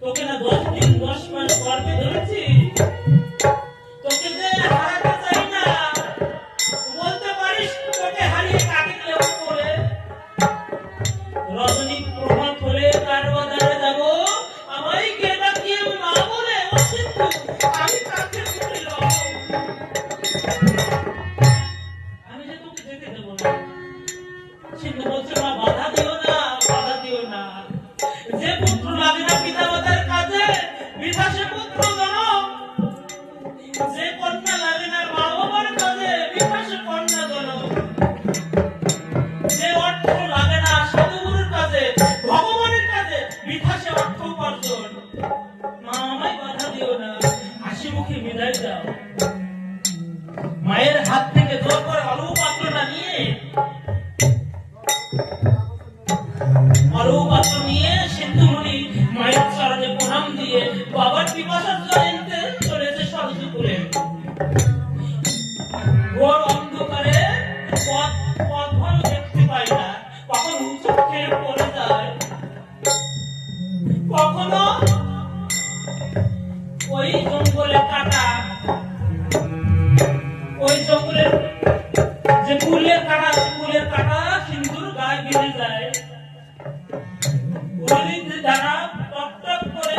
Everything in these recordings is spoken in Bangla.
তোকে না 10 দিন 10 মাস গর্ভে ধরেছি, তোকে যে হারাতে চাই না। বলতে পারিস তোকে হারিয়ে কাকে কেউ করে? রজনী প্রভাত হলে কার বাজারে যাব, আমায় কে ডাকিয়ে মা বলে, ও সিন্ধু আমি কাকে বলিল? আমি যে তোকে যেতে দেব না। সিন্ধু বলছে মা বাধা দিও না, বাধা দিও না। যে পুত্র লাগে না পিতা মাতার কাজে, বৃথা সে পুত্র জনম। যে কন্যা লাগে না মা বাবার কাজে, বৃথা সে কন্যা জনম। যে অর্থ লাগে না সাধুগুরুর কাজে, ভগবানের কাজে, বৃথা সে অর্থ উপার্জন। মা আমায় বাধা দিও না, হাসি মুখে বিদায় দাও। মায়ের হাত থেকে জোর করে অলৌ পাত্রটা নিয়ে সিন্ধুমণি মায়ের চরণে প্রণাম দিয়ে বাবার পিপাসার জলে চলেছে সরজপুরে। ঘোর অন্ধকারে পথ ভালো দেখতে পায় না, কখন উঁচু খেয়ে পড়ে যায়, কখনো ওই জঙ্গলে কাটা, ওই জঙ্গলের যে ফুলের কাটা সিন্ধুর গায়ে গিরে যায়। দ্বারা টপ টপ করে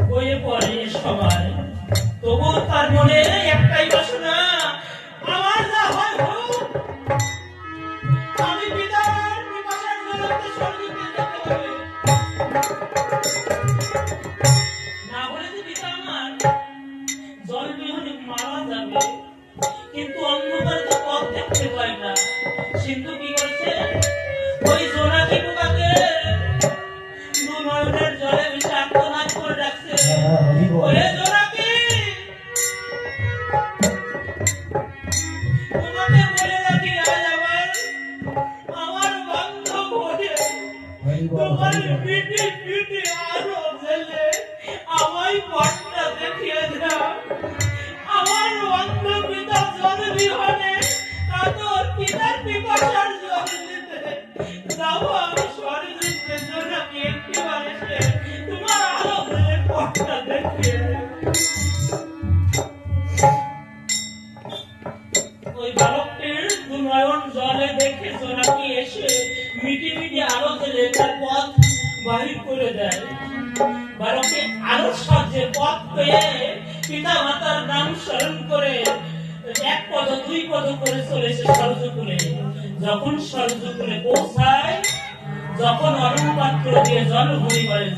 বয়ে পড়ে সবাই। তবু তার মনে একটাই বাসনা, আমার যা হয় হোক, আমি পিতার পিপাসার জলতে স্বর্গে যেতে হবে। না হলে যে পিতা আমার জল বিহনে মারা যাবে। কিন্তু অন্ধকার তো পথ দেখতে পায় না। সিন্ধু কি করছে, ওই জোনাকি পোকাকে নয়নের জলে মিশে আত্মনাদ করে রাখছে। ওরে জোনাকি, তোমাকে বলে রাখি আজ আমার বান্ধব হয়ে তোমার পিঠে পিঠে আরো জেলে আমায় পথটা দেখিয়ে দাও। আমার বান্ধব পিতা জল বিহনে কাতর পিতার পিপাসার জল দিতে যাবো আমি স্বর্গে। জোনাকি একটিবার এসে তোমার আলো জেলে পথটা দেখিয়ে ওই বালকটির দুনয়ন জলে দেখে জোনাকি এসে মিটি মিটি আলো জেলে তার পথ বাহির করে দেয়। বালকে আলো সাহায্যে পথ পেয়ে পিতা মাতার নাম স্মরণ করে 1 পদ 2 পদ করে চলেছে সরজপুরে। যখন সরজপুরে পৌঁছায়, যখন অরণ্য পাত্র দিয়ে জল ভরিবারে